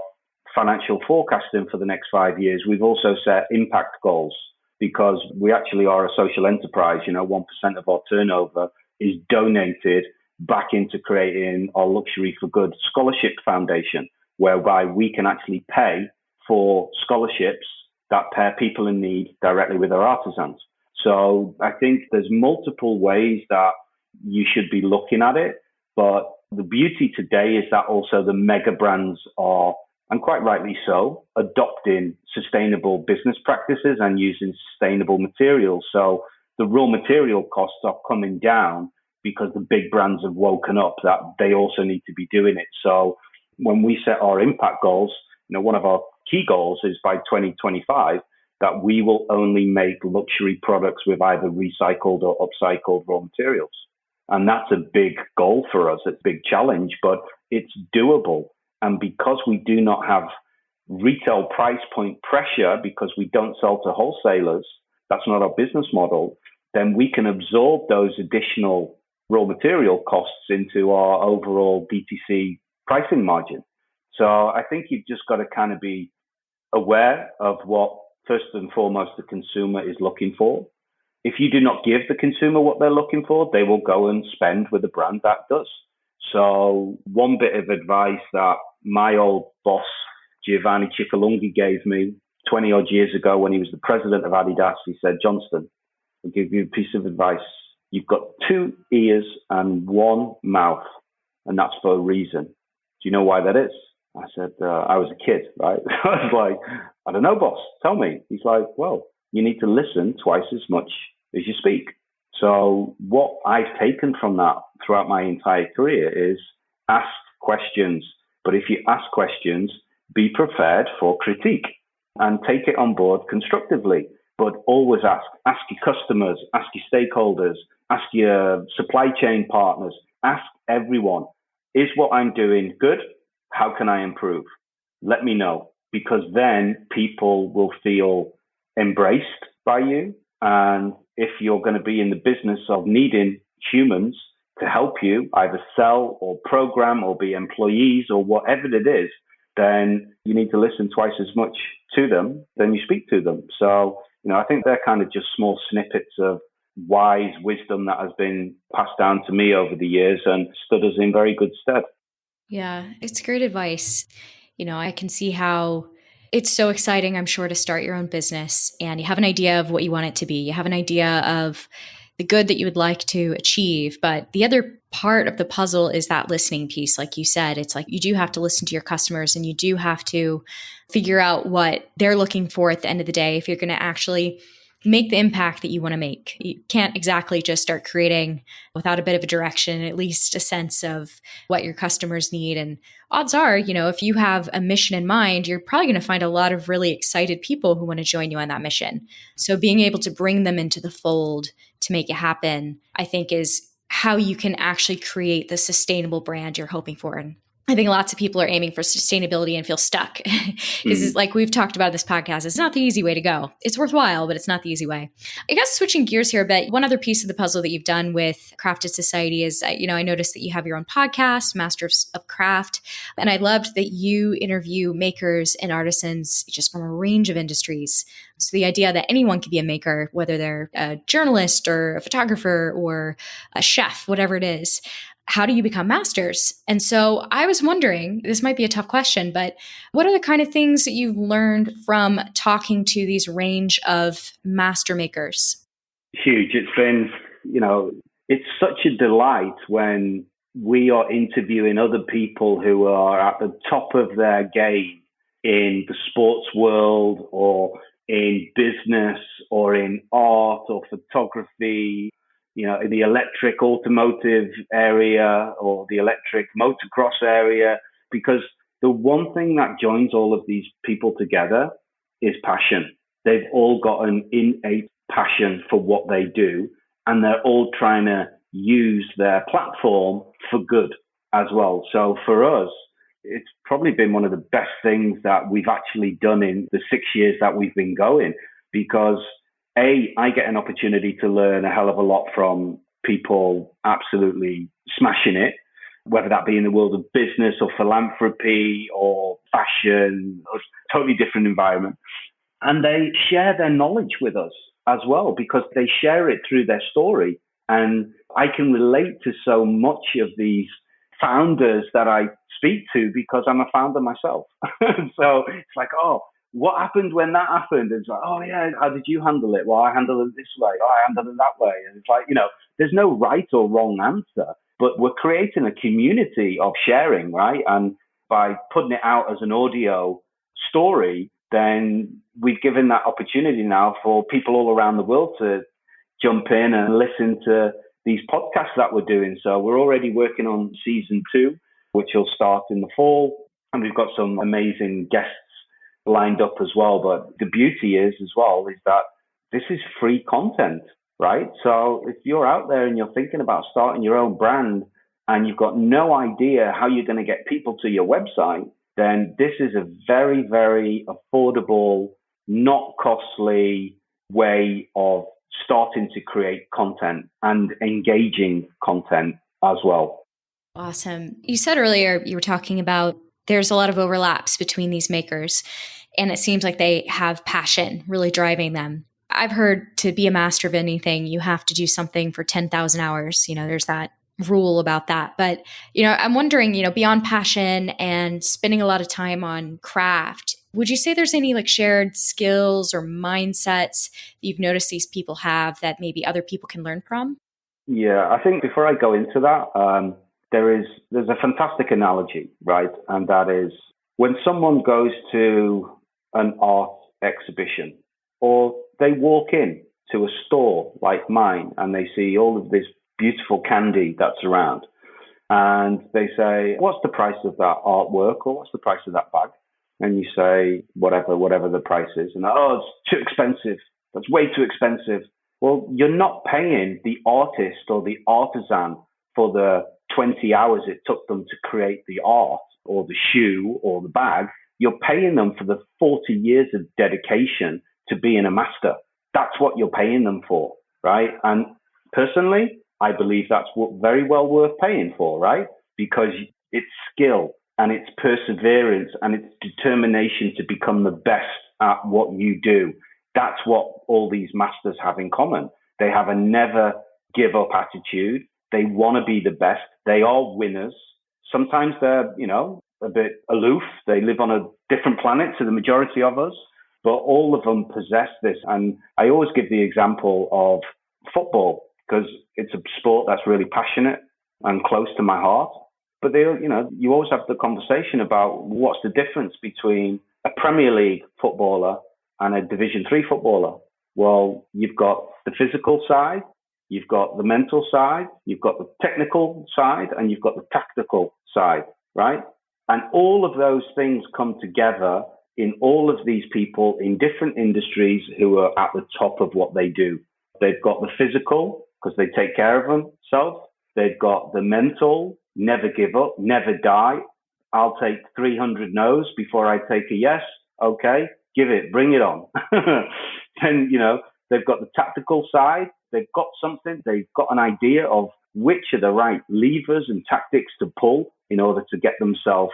financial forecasting for the next 5 years, we've also set impact goals, because we actually are a social enterprise. 1% of our turnover is donated back into creating our Luxury for Good scholarship foundation, whereby we can actually pay for scholarships that pair people in need directly with our artisans. So I think there's multiple ways that you should be looking at it. But the beauty today is that also the mega brands are, and quite rightly so, adopting sustainable business practices and using sustainable materials. So the raw material costs are coming down because the big brands have woken up that they also need to be doing it. So when we set our impact goals, one of our key goals is by 2025 that we will only make luxury products with either recycled or upcycled raw materials. And that's a big goal for us. It's a big challenge, but it's doable. And because we do not have retail price point pressure, because we don't sell to wholesalers, that's not our business model, then we can absorb those additional raw material costs into our overall DTC pricing margin. So I think you've just got to kind of be aware of what, first and foremost, the consumer is looking for. If you do not give the consumer what they're looking for, they will go and spend with a brand that does. So one bit of advice that my old boss, Giovanni Ciccolunghi, gave me 20 odd years ago when he was the president of Adidas, he said, "Johnston, I'll give you a piece of advice. You've got 2 ears and 1 mouth, and that's for a reason. Do you know why that is?" I said, I was a kid, right? I was like, "I don't know, boss. Tell me." He's like, "Well, you need to listen twice as much as you speak." So what I've taken from that throughout my entire career is ask questions. But if you ask questions, be prepared for critique and take it on board constructively. But always ask. Ask your customers, ask your stakeholders, ask your supply chain partners, ask everyone, is what I'm doing good? How can I improve? Let me know, because then people will feel embraced by you. And if you're going to be in the business of needing humans to help you either sell or program or be employees or whatever it is, then you need to listen twice as much to them than you speak to them. So, I think they're kind of just small snippets of wise wisdom that has been passed down to me over the years and stood us in very good stead. Yeah, it's great advice. I can see how it's so exciting, I'm sure, to start your own business and you have an idea of what you want it to be. You have an idea of the good that you would like to achieve. But the other part of the puzzle is that listening piece. Like you said, it's like you do have to listen to your customers and you do have to figure out what they're looking for at the end of the day if you're going to actually make the impact that you want to make. You can't exactly just start creating without a bit of a direction, at least a sense of what your customers need. And odds are, if you have a mission in mind, you're probably going to find a lot of really excited people who want to join you on that mission. So being able to bring them into the fold to make it happen, I think, is how you can actually create the sustainable brand you're hoping for. And I think lots of people are aiming for sustainability and feel stuck. Because like we've talked about in this podcast, it's not the easy way to go. It's worthwhile, but it's not the easy way. I guess switching gears here a bit, one other piece of the puzzle that you've done with Crafted Society is, I noticed that you have your own podcast, Masters of Craft. And I loved that you interview makers and artisans just from a range of industries. So the idea that anyone could be a maker, whether they're a journalist or a photographer or a chef, whatever it is. How do you become masters? And so I was wondering, this might be a tough question, but what are the kind of things that you've learned from talking to these range of master makers? Huge. It's been, it's such a delight when we are interviewing other people who are at the top of their game in the sports world or in business or in art or photography, in the electric automotive area or the electric motocross area, because the one thing that joins all of these people together is passion. They've all got an innate passion for what they do, and they're all trying to use their platform for good as well. So for us, it's probably been one of the best things that we've actually done in the 6 years that we've been going, because I get an opportunity to learn a hell of a lot from people absolutely smashing it, whether that be in the world of business or philanthropy or fashion, or totally different environment. And they share their knowledge with us as well, because they share it through their story. And I can relate to so much of these founders that I speak to because I'm a founder myself. So it's like, what happened when that happened? It's like, how did you handle it? Well, I handled it this way. I handled it that way. And it's like, there's no right or wrong answer, but we're creating a community of sharing, right? And by putting it out as an audio story, then we've given that opportunity now for people all around the world to jump in and listen to these podcasts that we're doing. So we're already working on season 2, which will start in the fall. And we've got some amazing guests lined up as well. But the beauty is as well is that this is free content, right? So if you're out there and you're thinking about starting your own brand and you've got no idea how you're going to get people to your website, then this is a very, very affordable, not costly way of starting to create content and engaging content as well. Awesome. You said earlier, you were talking about there's a lot of overlaps between these makers, and it seems like they have passion really driving them. I've heard to be a master of anything, you have to do something for 10,000 hours. There's that rule about that. But, I'm wondering, beyond passion and spending a lot of time on craft, would you say there's any shared skills or mindsets that you've noticed these people have that maybe other people can learn from? Yeah, I think before I go into that, there's a fantastic analogy, right? And that is when someone goes to an art exhibition or they walk in to a store like mine and they see all of this beautiful candy that's around and they say, what's the price of that artwork or what's the price of that bag? And you say, whatever the price is. And oh, it's too expensive. That's way too expensive. Well, you're not paying the artist or the artisan for the 20 hours it took them to create the art or the shoe or the bag. You're paying them for the 40 years of dedication to being a master. That's what you're paying them for, right? And personally, I believe that's very well worth paying for, right? Because it's skill and it's perseverance and it's determination to become the best at what you do. That's what all these masters have in common. They have a never give up attitude. They want to be the best. They are winners. Sometimes they're, a bit aloof. They live on a different planet to the majority of us, but all of them possess this. And I always give the example of football because it's a sport that's really passionate and close to my heart. But you always have the conversation about what's the difference between a Premier League footballer and a Division 3 footballer. Well, you've got the physical side, you've got the mental side, you've got the technical side, and you've got the tactical side, right? And all of those things come together in all of these people in different industries who are at the top of what they do. They've got the physical, because they take care of themselves. They've got the mental, never give up, never die. I'll take 300 no's before I take a yes. Okay, give it, bring it on. Then, they've got the tactical side. They've got something. They've got an idea of which are the right levers and tactics to pull in order to get themselves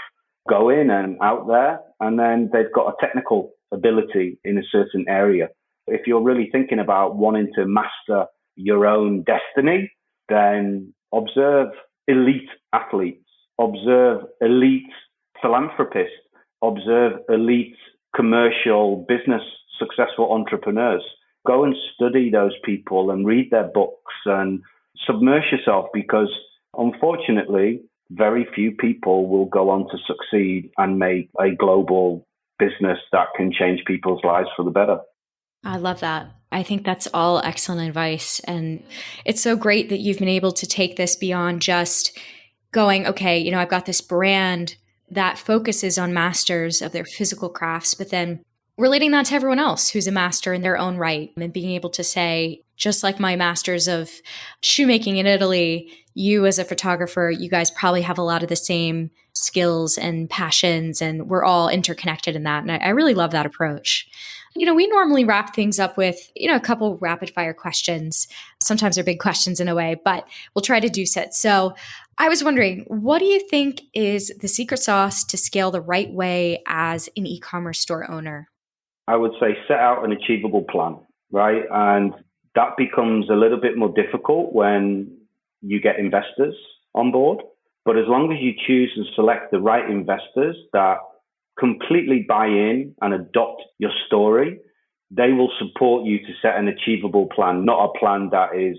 going and out there. And then they've got a technical ability in a certain area. If you're really thinking about wanting to master your own destiny, then observe elite athletes, observe elite philanthropists, observe elite commercial business successful entrepreneurs. Go and study those people and read their books and submerge yourself, because unfortunately, very few people will go on to succeed and make a global business that can change people's lives for the better. I love that. I think that's all excellent advice. And it's so great that you've been able to take this beyond just going, okay, I've got this brand that focuses on masters of their physical crafts, but then relating that to everyone else who's a master in their own right, and being able to say, just like my masters of shoemaking in Italy, you as a photographer, you guys probably have a lot of the same skills and passions, and we're all interconnected in that. And I really love that approach. We normally wrap things up with, a couple rapid fire questions. Sometimes they're big questions in a way, but we'll try to do so. So I was wondering, what do you think is the secret sauce to scale the right way as an e-commerce store owner? I would say set out an achievable plan, right? And that becomes a little bit more difficult when you get investors on board. But as long as you choose and select the right investors that completely buy in and adopt your story, they will support you to set an achievable plan, not a plan that is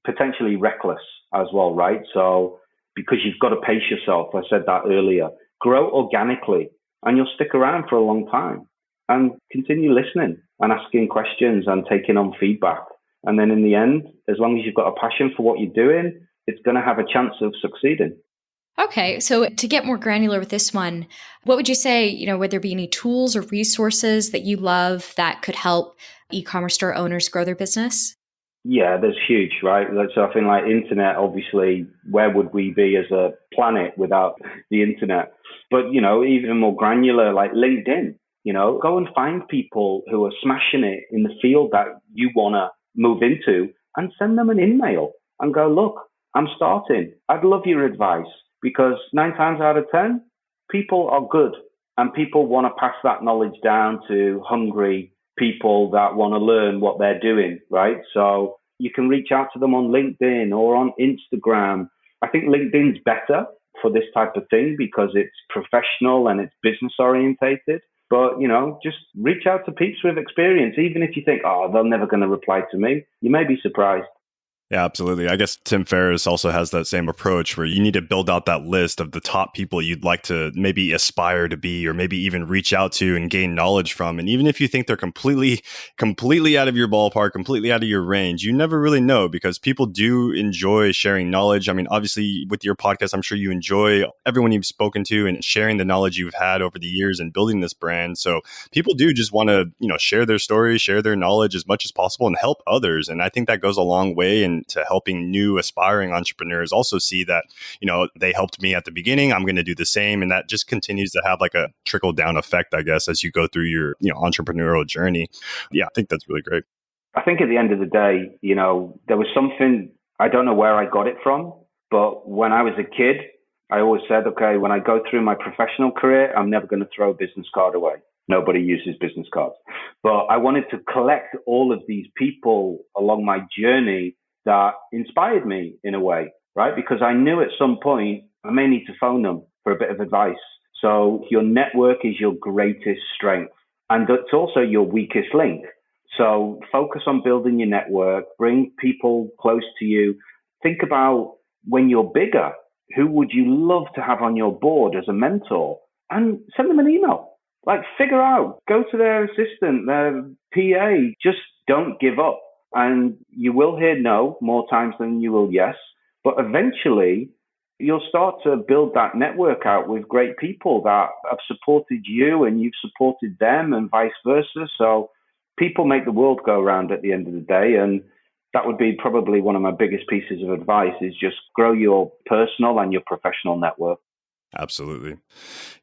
potentially reckless as well, right? So because you've got to pace yourself, I said that earlier, grow organically and you'll stick around for a long time, and continue listening and asking questions and taking on feedback. And then in the end, as long as you've got a passion for what you're doing, it's going to have a chance of succeeding. Okay. So to get more granular with this one, what would you say, would there be any tools or resources that you love that could help e-commerce store owners grow their business? Yeah, that's huge, right? So I think like internet, obviously, where would we be as a planet without the internet? But, even more granular, like LinkedIn, go and find people who are smashing it in the field that you want to move into and send them an email and go, look, I'm starting. I'd love your advice because 9 times out of 10, people are good and people want to pass that knowledge down to hungry people that want to learn what they're doing, right? So you can reach out to them on LinkedIn or on Instagram. I think LinkedIn's better for this type of thing because it's professional and it's business orientated. But, just reach out to peeps with experience. Even if you think, oh, they're never going to reply to me, you may be surprised. Yeah, absolutely. I guess Tim Ferriss also has that same approach where you need to build out that list of the top people you'd like to maybe aspire to be, or maybe even reach out to and gain knowledge from. And even if you think they're completely out of your ballpark, completely out of your range, you never really know because people do enjoy sharing knowledge. I mean, obviously with your podcast, I'm sure you enjoy everyone you've spoken to and sharing the knowledge you've had over the years and building this brand. So people do just want to, share their story, share their knowledge as much as possible and help others. And I think that goes a long way to helping new aspiring entrepreneurs also see that, they helped me at the beginning. I'm going to do the same. And that just continues to have like a trickle down effect, I guess, as you go through your, entrepreneurial journey. Yeah, I think that's really great. I think at the end of the day, there was something, I don't know where I got it from, but when I was a kid, I always said, okay, when I go through my professional career, I'm never going to throw a business card away. Nobody uses business cards. But I wanted to collect all of these people along my journey that inspired me in a way, right? Because I knew at some point I may need to phone them for a bit of advice. So your network is your greatest strength and it's also your weakest link. So focus on building your network, bring people close to you. Think about when you're bigger, who would you love to have on your board as a mentor? And send them an email. Like figure out, go to their assistant, their PA, just don't give up. And you will hear no more times than you will yes. But eventually, you'll start to build that network out with great people that have supported you and you've supported them and vice versa. So people make the world go round at the end of the day. And that would be probably one of my biggest pieces of advice is just grow your personal and your professional network. Absolutely.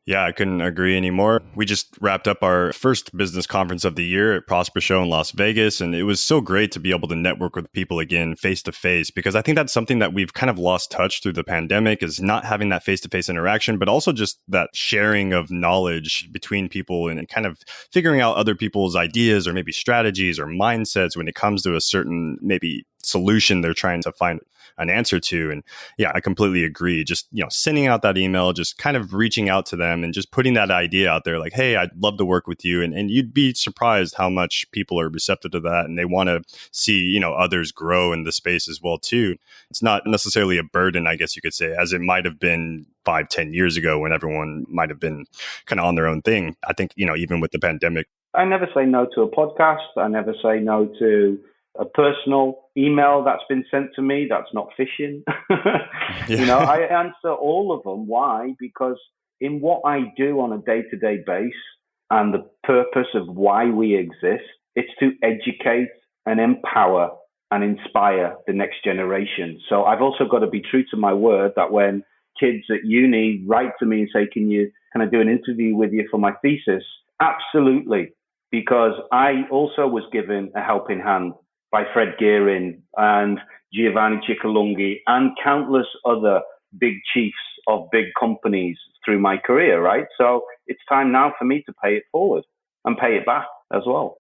Yeah, I couldn't agree anymore. We just wrapped up our first business conference of the year at Prosper Show in Las Vegas. And it was so great to be able to network with people again face to face, because I think that's something that we've kind of lost touch through the pandemic is not having that face to face interaction, but also just that sharing of knowledge between people and kind of figuring out other people's ideas or maybe strategies or mindsets when it comes to a certain maybe solution they're trying to find an answer to. And yeah, I completely agree. Just, sending out that email, just kind of reaching out to them and just putting that idea out there like, hey, I'd love to work with you. And you'd be surprised how much people are receptive to that. And they want to see, others grow in the space as well, too. It's not necessarily a burden, I guess you could say, as it might have been 5-10 years ago when everyone might have been kind of on their own thing. I think, even with the pandemic. I never say no to a podcast. I never say no to a personal email that's been sent to me that's not phishing. Yeah. I answer all of them. Why? Because in what I do on a day-to-day basis and the purpose of why we exist, it's to educate and empower and inspire the next generation. So I've also got to be true to my word that when kids at uni write to me and say, can I do an interview with you for my thesis? Absolutely. Because I also was given a helping hand by Fred Gearin and Giovanni Ciccolunghi and countless other big chiefs of big companies through my career, right? So it's time now for me to pay it forward and pay it back as well.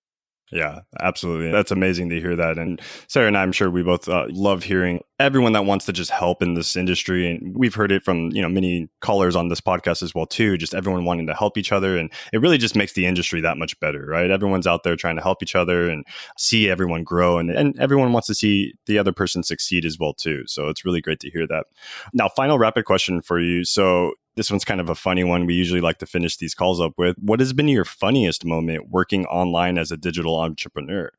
Yeah, absolutely. That's amazing to hear that. And Sarah and I, I'm sure we both love hearing everyone that wants to just help in this industry. And we've heard it from, many callers on this podcast as well, too, just everyone wanting to help each other. And it really just makes the industry that much better, right? Everyone's out there trying to help each other and see everyone grow. And everyone wants to see the other person succeed as well, too. So it's really great to hear that. Now, final rapid question for you. So this one's kind of a funny one. We usually like to finish these calls up with. What has been your funniest moment working online as a digital entrepreneur?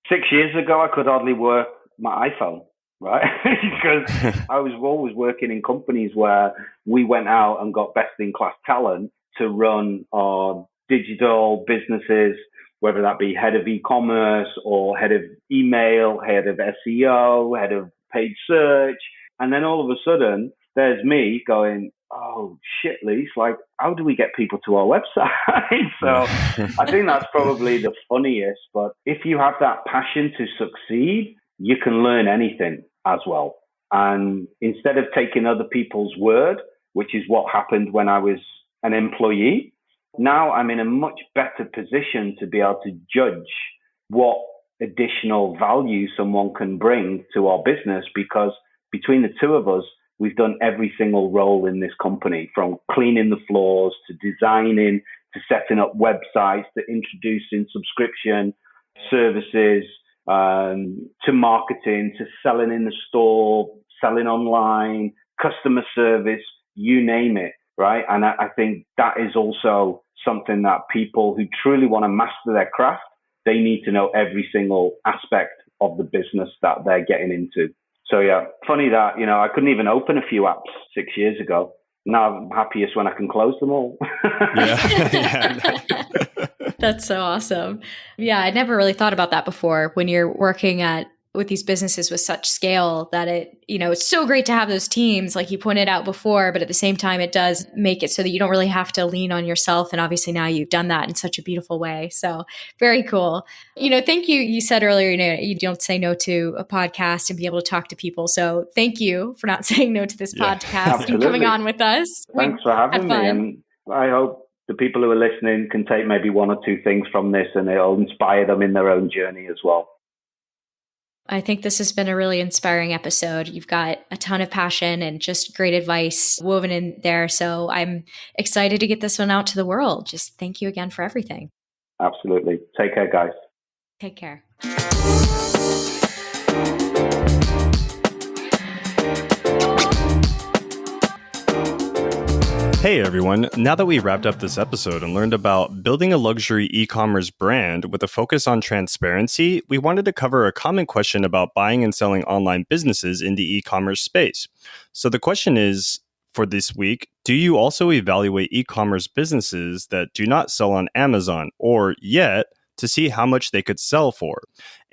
6 years ago, I could hardly work my iPhone, right? Because I was always working in companies where we went out and got best in class talent to run our digital businesses. whether that be head of e-commerce or head of email, head of SEO, head of paid search. And then all of a sudden, there's me going, oh, shit, Lise, like, how do we get people to our website? So I think that's probably the funniest. But if you have that passion to succeed, you can learn anything as well. And instead of taking other people's word, which is what happened when I was an employee, now I'm in a much better position to be able to judge what additional value someone can bring to our business, because between the two of us, we've done every single role in this company, from cleaning the floors to designing to setting up websites to introducing subscription services, to marketing, to selling in the store, selling online, customer service, you name it, right? And I think that is also something that people who truly want to master their craft, they need to know every single aspect of the business that they're getting into. So yeah, funny that, I couldn't even open a few apps 6 years ago. Now I'm happiest when I can close them all. Yeah. That's so awesome. Yeah, I never really thought about that before, when you're working with these businesses with such scale, that it's so great to have those teams like you pointed out before, but at the same time, it does make it so that you don't really have to lean on yourself. And obviously now you've done that in such a beautiful way. So very cool. Thank you. You said earlier, you don't say no to a podcast and be able to talk to people. So thank you for not saying no to this podcast and coming on with us. Thanks for having me. And I hope the people who are listening can take maybe one or two things from this, and it'll inspire them in their own journey as well. I think this has been a really inspiring episode. You've got a ton of passion and just great advice woven in there. So I'm excited to get this one out to the world. Just thank you again for everything. Absolutely. Take care, guys. Take care. Hey everyone, now that we wrapped up this episode and learned about building a luxury e-commerce brand with a focus on transparency, we wanted to cover a common question about buying and selling online businesses in the e-commerce space. So the question is, for this week, do you also evaluate e-commerce businesses that do not sell on Amazon or yet to see how much they could sell for?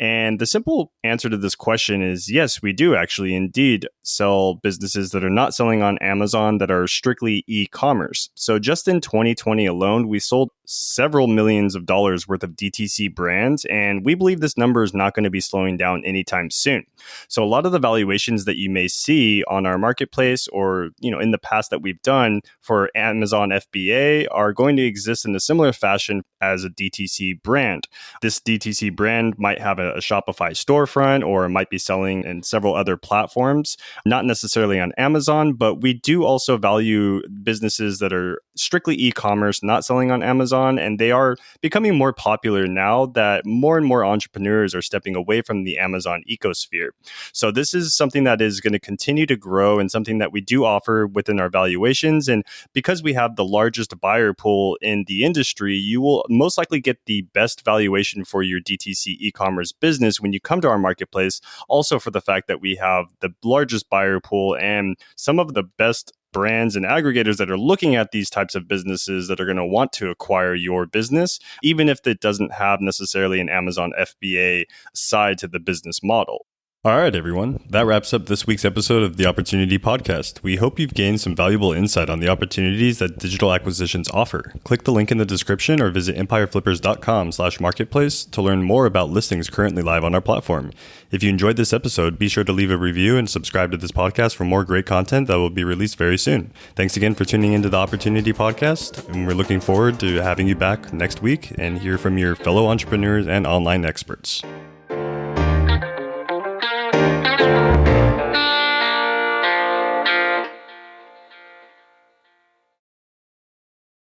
And the simple answer to this question is yes, we do actually indeed sell businesses that are not selling on Amazon that are strictly e-commerce. So just in 2020 alone, we sold several millions of dollars worth of DTC brands, and we believe this number is not going to be slowing down anytime soon. So a lot of the valuations that you may see on our marketplace or, in the past that we've done for Amazon FBA are going to exist in a similar fashion as a DTC brand. This DTC brand might have a Shopify storefront, or might be selling in several other platforms, not necessarily on Amazon, but we do also value businesses that are strictly e-commerce, not selling on Amazon, and they are becoming more popular now that more and more entrepreneurs are stepping away from the Amazon ecosphere. So this is something that is going to continue to grow and something that we do offer within our valuations. And because we have the largest buyer pool in the industry, you will most likely get the best valuation for your DTC e-commerce business when you come to our marketplace. Also for the fact that we have the largest buyer pool and some of the best brands and aggregators that are looking at these types of businesses that are going to want to acquire your business, even if it doesn't have necessarily an Amazon FBA side to the business model. All right, everyone. That wraps up this week's episode of the Opportunity Podcast. We hope you've gained some valuable insight on the opportunities that digital acquisitions offer. Click the link in the description or visit empireflippers.com/marketplace to learn more about listings currently live on our platform. If you enjoyed this episode, be sure to leave a review and subscribe to this podcast for more great content that will be released very soon. Thanks again for tuning into the Opportunity Podcast, and we're looking forward to having you back next week and hear from your fellow entrepreneurs and online experts.